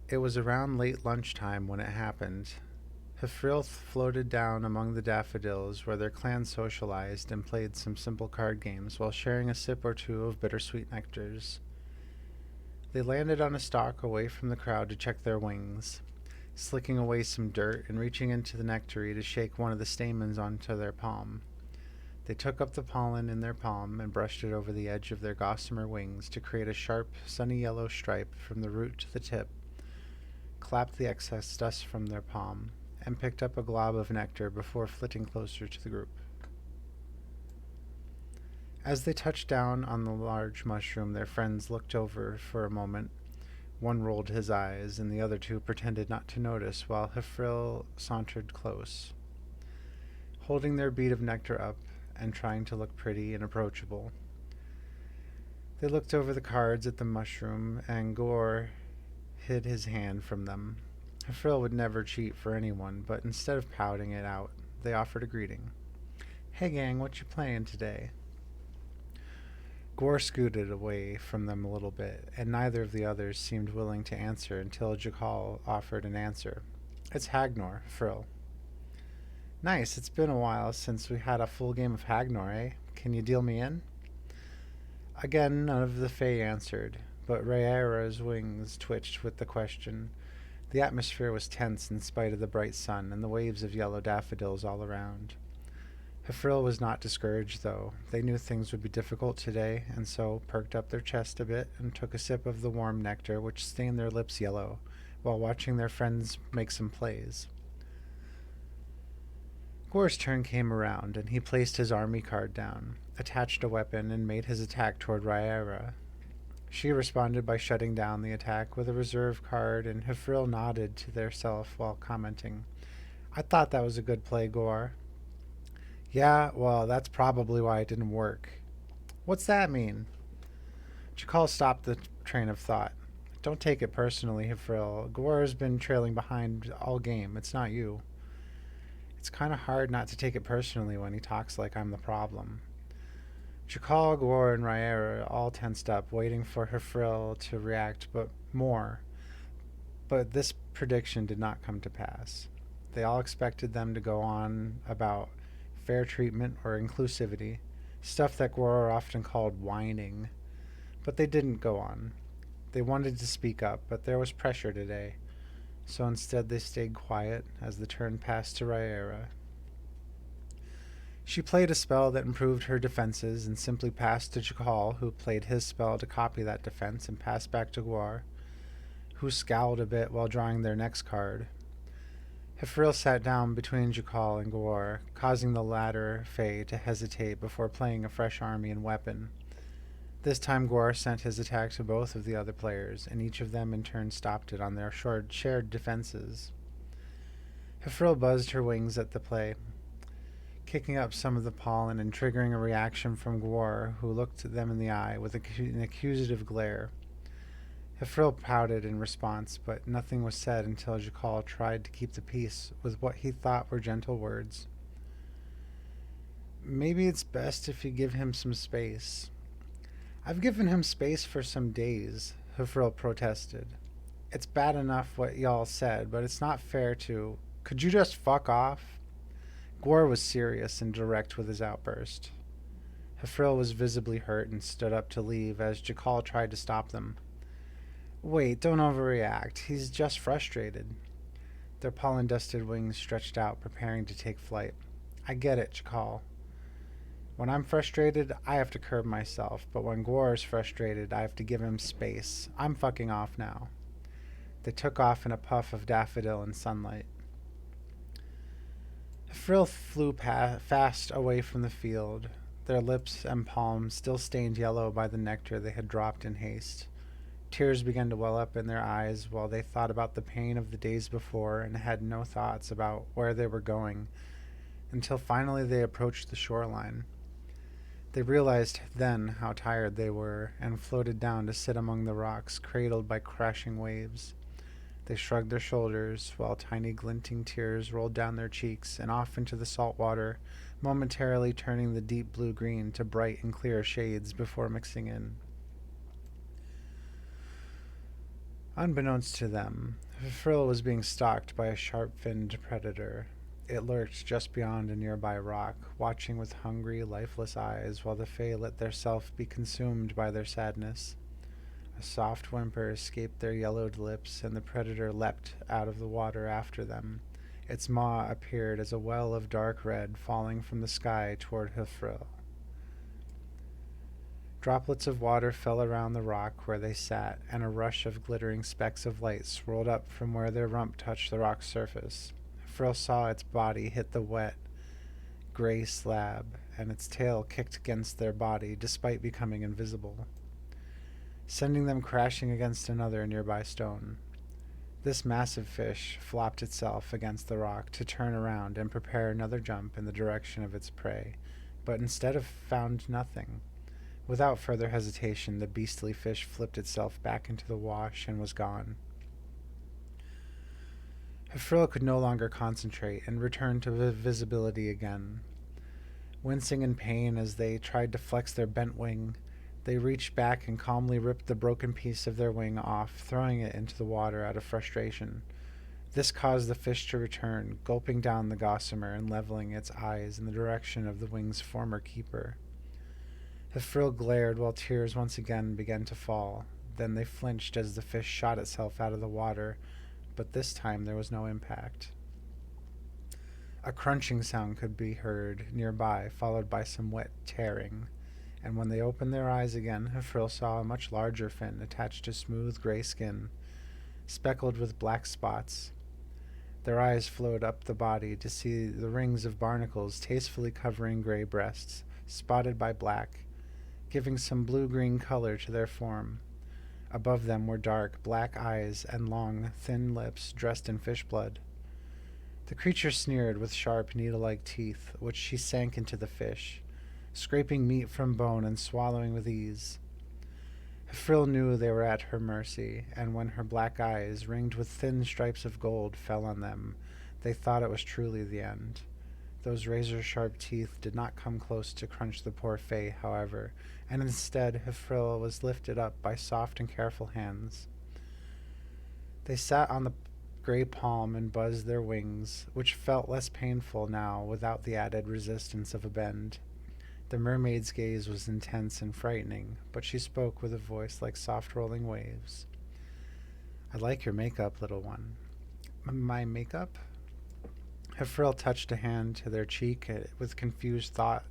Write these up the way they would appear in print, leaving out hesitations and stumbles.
It was around late lunchtime when it happened. Hifril floated down among the daffodils where their clan socialized and played some simple card games while sharing a sip or two of bittersweet nectars. They landed on a stalk away from the crowd to check their wings, slicking away some dirt and reaching into the nectary to shake one of the stamens onto their palm. They took up the pollen in their palm and brushed it over the edge of their gossamer wings to create a sharp, sunny yellow stripe from the root to the tip, clapped the excess dust from their palm, and picked up a glob of nectar before flitting closer to the group. As they touched down on the large mushroom, their friends looked over for a moment. One rolled his eyes, and the other two pretended not to notice while Hifril sauntered close, holding their bead of nectar up and trying to look pretty and approachable. They looked over the cards at the mushroom, and Gore hid his hand from them. Hifril would never cheat for anyone, but instead of pouting it out, they offered a greeting. "Hey gang, what you playing today?" Gore scooted away from them a little bit, and neither of the others seemed willing to answer until Jakal offered an answer. "It's Hagnor, Frill." "Nice, it's been a while since we had a full game of Hagnor, eh? Can you deal me in?" Again, none of the Fae answered, but Rhaeara's wings twitched with the question. The atmosphere was tense in spite of the bright sun and the waves of yellow daffodils all around. Hifril was not discouraged, though. They knew things would be difficult today, and so perked up their chest a bit and took a sip of the warm nectar which stained their lips yellow, while watching their friends make some plays. Gore's turn came around, and he placed his army card down, attached a weapon, and made his attack toward Rhaeara. She responded by shutting down the attack with a reserve card, and Hifril nodded to theirself while commenting, "I thought that was a good play, Gore." "Yeah, well, that's probably why it didn't work." "What's that mean?" Jakal stopped the train of thought. "Don't take it personally, Hifril. Gore's been trailing behind all game. It's not you." It's kind of hard not to take it personally when he talks like I'm the problem. Jakal, Gore, and Rhaeara all tensed up, waiting for Hifril to react, but this prediction did not come to pass. They all expected them to go on about fair treatment or inclusivity, stuff that Gore often called whining, but they didn't go on. They wanted to speak up, but there was pressure today, so instead they stayed quiet as the turn passed to Rhaeara. She played a spell that improved her defenses and simply passed to Jakal, who played his spell to copy that defense and passed back to Gore, who scowled a bit while drawing their next card. Hifril sat down between Jakal and Gore, causing the latter Fae to hesitate before playing a fresh army and weapon. This time Gore sent his attack to both of the other players, and each of them in turn stopped it on their shared defenses. Hifril buzzed her wings at the play, kicking up some of the pollen and triggering a reaction from Gore, who looked them in the eye with an accusative glare. Hifril pouted in response, but nothing was said until Jakal tried to keep the peace with what he thought were gentle words. "Maybe it's best if you give him some space." "I've given him space for some days," Hifril protested. "It's bad enough what y'all said, but it's not fair to... Could you just fuck off?" Gore was serious and direct with his outburst. Hifril was visibly hurt and stood up to leave as Jakal tried to stop them. "Wait, don't overreact. He's just frustrated." Their pollen-dusted wings stretched out, preparing to take flight. "I get it, Jakal. When I'm frustrated, I have to curb myself, but when Gore's frustrated, I have to give him space. I'm fucking off now." They took off in a puff of daffodil and sunlight. Frill flew fast away from the field, their lips and palms still stained yellow by the nectar they had dropped in haste. Tears began to well up in their eyes while they thought about the pain of the days before and had no thoughts about where they were going, until finally they approached the shoreline. They realized then how tired they were and floated down to sit among the rocks, cradled by crashing waves. They shrugged their shoulders while tiny glinting tears rolled down their cheeks and off into the salt water, momentarily turning the deep blue-green to bright and clear shades before mixing in. Unbeknownst to them, Frill was being stalked by a sharp-finned predator. It lurked just beyond a nearby rock, watching with hungry, lifeless eyes while the Fae let theirself be consumed by their sadness. A soft whimper escaped their yellowed lips, and the predator leapt out of the water after them. Its maw appeared as a well of dark red falling from the sky toward Hifril. Droplets of water fell around the rock where they sat, and a rush of glittering specks of light swirled up from where their rump touched the rock's surface. Frill saw its body hit the wet, gray slab, and its tail kicked against their body despite becoming invisible, sending them crashing against another nearby stone. This massive fish flopped itself against the rock to turn around and prepare another jump in the direction of its prey, but instead found nothing. Without further hesitation, the beastly fish flipped itself back into the wash and was gone. Hifril could no longer concentrate and returned to visibility again. Wincing in pain as they tried to flex their bent wing, they reached back and calmly ripped the broken piece of their wing off, throwing it into the water out of frustration. This caused the fish to return, gulping down the gossamer and leveling its eyes in the direction of the wing's former keeper. Hifril glared while tears once again began to fall. Then they flinched as the fish shot itself out of the water, but this time there was no impact. A crunching sound could be heard nearby, followed by some wet tearing, and when they opened their eyes again, Hifril saw a much larger fin attached to smooth gray skin, speckled with black spots. Their eyes flowed up the body to see the rings of barnacles tastefully covering gray breasts, spotted by black, giving some blue-green color to their form. Above them were dark, black eyes and long, thin lips dressed in fish blood. The creature sneered with sharp, needle-like teeth, which she sank into the fish, scraping meat from bone and swallowing with ease. Hifril knew they were at her mercy, and when her black eyes, ringed with thin stripes of gold, fell on them, they thought it was truly the end. Those razor-sharp teeth did not come close to crunch the poor Fae, however, and instead Hifril was lifted up by soft and careful hands. They sat on the gray palm and buzzed their wings, which felt less painful now without the added resistance of a bend. The mermaid's gaze was intense and frightening, but she spoke with a voice like soft rolling waves. "I like your makeup, little one." "My makeup?" Hifril touched a hand to their cheek with confused thought.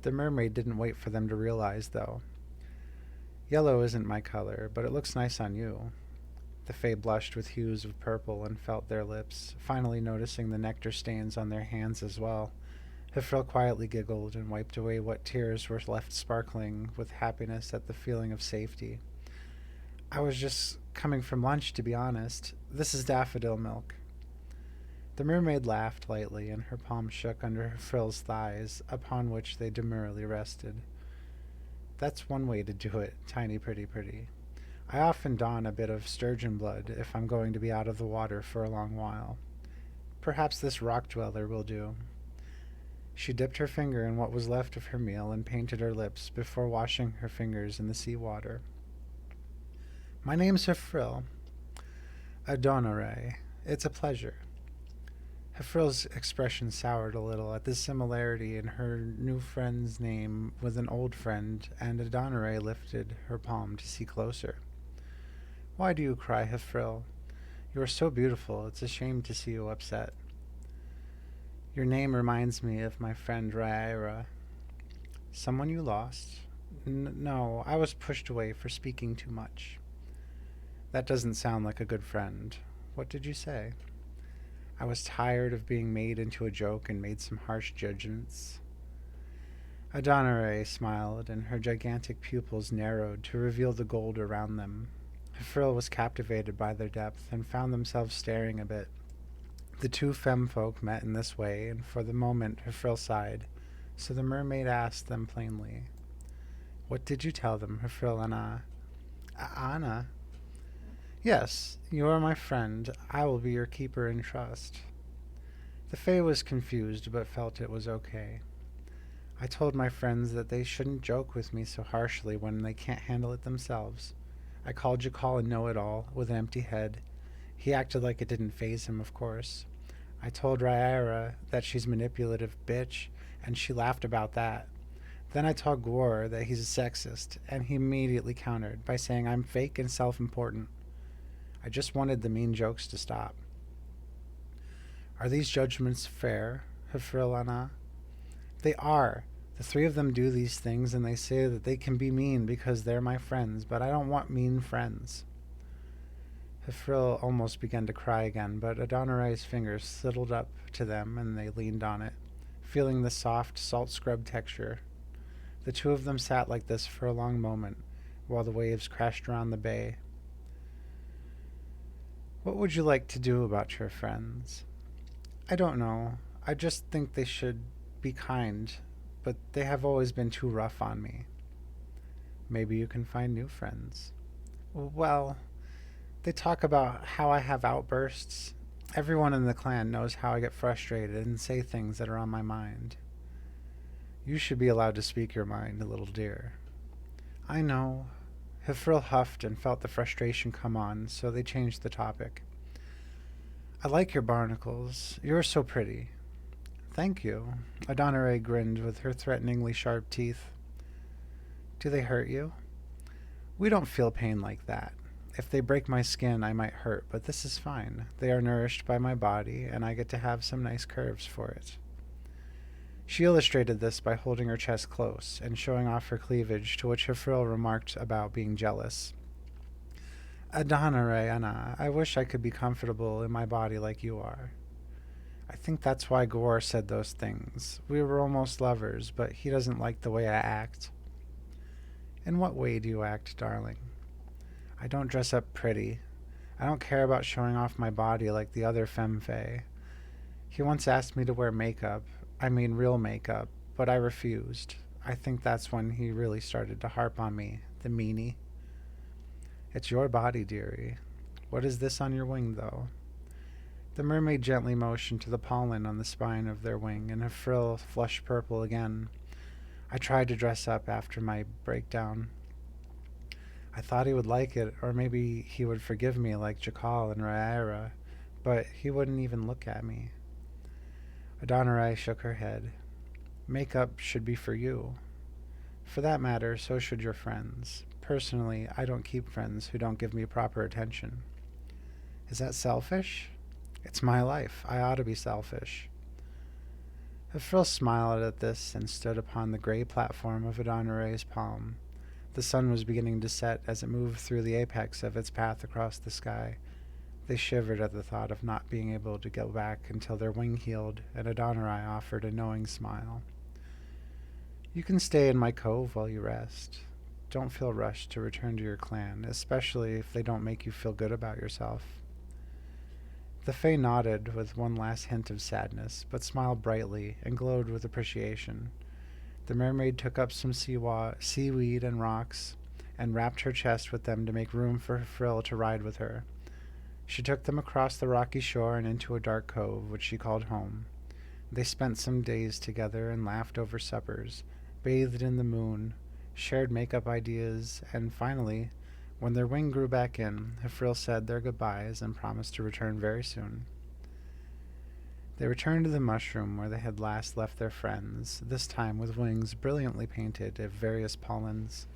The mermaid didn't wait for them to realize, though. "Yellow isn't my color, but it looks nice on you." The Fae blushed with hues of purple and felt their lips, finally noticing the nectar stains on their hands as well. Hifril quietly giggled and wiped away what tears were left sparkling with happiness at the feeling of safety. "I was just coming from lunch, to be honest. This is daffodil milk." The mermaid laughed lightly, and her palm shook under Hifril's thighs, upon which they demurely rested. "That's one way to do it, tiny pretty. I often don a bit of sturgeon blood if I'm going to be out of the water for a long while. Perhaps this rock dweller will do." She dipped her finger in what was left of her meal and painted her lips before washing her fingers in the sea water. "My name's Hifril. Adonare. It's a pleasure." Hifril's expression soured a little at the similarity in her new friend's name with an old friend, and Adonare lifted her palm to see closer. "Why do you cry, Hifril? You are so beautiful, it's a shame to see you upset." "Your name reminds me of my friend Rhaeira." "Someone you lost?" No, I was pushed away for speaking too much." "That doesn't sound like a good friend. What did you say?" "I was tired of being made into a joke and made some harsh judgments." Adonare smiled, and her gigantic pupils narrowed to reveal the gold around them. Hifril was captivated by their depth and found themselves staring a bit. The two femfolk met in this way, and for the moment Hifril sighed, so the mermaid asked them plainly, "What did you tell them, Hifril Anna?" "Anna?" "Yes, you are my friend. I will be your keeper in trust." The Fae was confused, but felt it was okay. "I told my friends that they shouldn't joke with me so harshly when they can't handle it themselves. I called Jakal a know-it-all with an empty head. He acted like it didn't faze him, of course. I told Rhaenyra that she's a manipulative bitch, and she laughed about that. Then I told Gwar that he's a sexist, and he immediately countered by saying I'm fake and self-important. I just wanted the mean jokes to stop. Are these judgments fair, Hifril Ana? They are. The three of them do these things, and they say that they can be mean because they're my friends, but I don't want mean friends. Hifril almost began to cry again, but Adonaray's fingers sidled up to them, and they leaned on it, feeling the soft, salt-scrubbed texture. The two of them sat like this for a long moment, while the waves crashed around the bay. What would you like to do about your friends? I don't know. I just think they should be kind, but they have always been too rough on me. Maybe you can find new friends. Well, they talk about how I have outbursts. Everyone in the clan knows how I get frustrated and say things that are on my mind. You should be allowed to speak your mind, little dear. I know. Hifril huffed and felt the frustration come on, so they changed the topic. I like your barnacles. You're so pretty. Thank you. Adonare grinned with her threateningly sharp teeth. Do they hurt you? We don't feel pain like that. If they break my skin, I might hurt, but this is fine. They are nourished by my body, and I get to have some nice curves for it. She illustrated this by holding her chest close and showing off her cleavage, to which Hifril remarked about being jealous. Adonare, Anna, I wish I could be comfortable in my body like you are. I think that's why Gwar said those things. We were almost lovers, but he doesn't like the way I act. In what way do you act, darling? I don't dress up pretty. I don't care about showing off my body like the other femme fae. He once asked me to wear makeup, real makeup, but I refused. I think that's when he really started to harp on me, the meanie. It's your body, dearie. What is this on your wing, though? The mermaid gently motioned to the pollen on the spine of their wing, and her frill flushed purple again. I tried to dress up after my breakdown. I thought he would like it, or maybe he would forgive me like Jakal and Rhaenyra, but he wouldn't even look at me. Adonare shook her head. Makeup should be for you. For that matter, so should your friends. Personally, I don't keep friends who don't give me proper attention. Is that selfish? It's my life. I ought to be selfish. Hifril smiled at this and stood upon the gray platform of Adonare's palm. The sun was beginning to set as it moved through the apex of its path across the sky. They shivered at the thought of not being able to go back until their wing healed, and Adonare offered a knowing smile. You can stay in my cove while you rest. Don't feel rushed to return to your clan, especially if they don't make you feel good about yourself. The Fae nodded with one last hint of sadness, but smiled brightly and glowed with appreciation. The mermaid took up some seaweed and rocks and wrapped her chest with them to make room for Hifril to ride with her. She took them across the rocky shore and into a dark cove, which she called home. They spent some days together and laughed over suppers, bathed in the moon, shared makeup ideas, and finally, when their wing grew back in, Hifril said their goodbyes and promised to return very soon. They returned to the mushroom where they had last left their friends, this time with wings brilliantly painted of various pollens,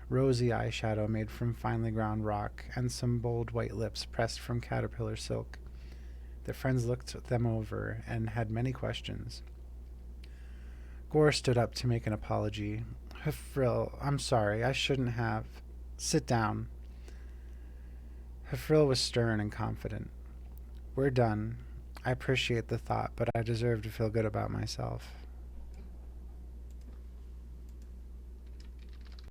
rosy eyeshadow made from finely ground rock, and some bold white lips pressed from caterpillar silk. Their friends looked them over and had many questions. Gwar stood up to make an apology. Hifril, I'm sorry, I shouldn't have. Sit down. Hifril was stern and confident. We're done. I appreciate the thought, but I deserve to feel good about myself.